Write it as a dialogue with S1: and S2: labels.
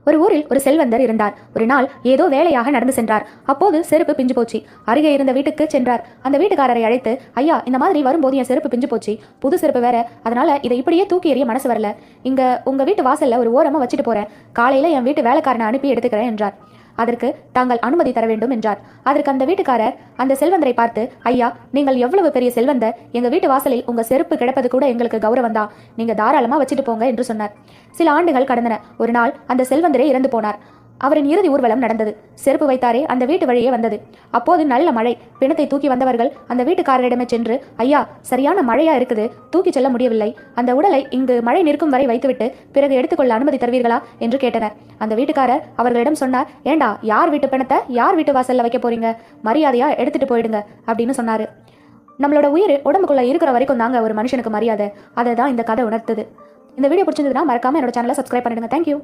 S1: ஒரு ஊரில் ஒரு செல்வந்தர் இருந்தார். ஒரு நாள் ஏதோ வேலையாக நடந்து சென்றார். அப்போது செருப்பு பிஞ்சு போச்சு. அருகே இருந்த வீட்டுக்கு சென்றார். அந்த வீட்டுக்காரரை அழைத்து, ஐயா, இந்த மாதிரி வரும்போது என் செருப்பு பிஞ்சு போச்சு, புது செருப்பு வேற, அதனால இதை இப்படியே தூக்கி எறிய மனசு வரல, இங்க உங்க வீட்டு வாசல்ல ஒரு ஓரமா வச்சுட்டு போறேன், காலையில என் வீட்டு வேலைக்காரனை அனுப்பி எடுத்துக்கிறேன் என்றார். அதற்கு தாங்கள் அனுமதி தர வேண்டும் என்றார். அதற்கு அந்த வீட்டுக்காரர் அந்த செல்வந்தரை பார்த்து, ஐயா, நீங்கள் எவ்வளவு பெரிய செல்வந்தர், எங்க வீட்டு வாசலில் உங்க செருப்பு கிடப்பது கூட எங்களுக்கு கௌரவம் தான், நீங்க தாராளமா வச்சுட்டு போங்க என்று சொன்னார். சில ஆண்டுகள் கடந்தன. ஒரு நாள் அந்த செல்வந்தரே இறந்து போனார். அவரின் இறுதி ஊர்வலம் நடந்தது. செருப்பு வைத்தாரே அந்த வீட்டு வழியே வந்தது. அப்போது நல்ல மழை. பிணத்தை தூக்கி வந்தவர்கள் அந்த வீட்டுக்காரரிடமே சென்று, ஐயா, சரியான மழையா இருக்குது, தூக்கி செல்ல முடியவில்லை, அந்த உடலை இங்கு மழை நிற்கும் வரை வைத்துவிட்டு பிறகு எடுத்துக்கொள்ள அனுமதி தருவீர்களா என்று கேட்டனர். அந்த வீட்டுக்காரர் அவர்களிடம் சொன்னார், ஏண்டா, யார் வீட்டு பிணத்தை யார் வீட்டு வாசல்ல வைக்க போறீங்க, மரியாதையா எடுத்துட்டு போயிடுங்க அப்படின்னு சொன்னாரு. நம்மளோட உயிர் உடம்புக்குள்ள இருக்கிற வரைக்கும் தாங்க ஒரு மனுஷனுக்கு மரியாதை. அதை தான் இந்த கதை உணர்த்துது. இந்த வீடியோ பிடிச்சிருந்ததுன்னா மறக்காம என்னோட சேனலை சப்ஸ்கிரைப் பண்ணிடுங்க. தேங்க்யூ.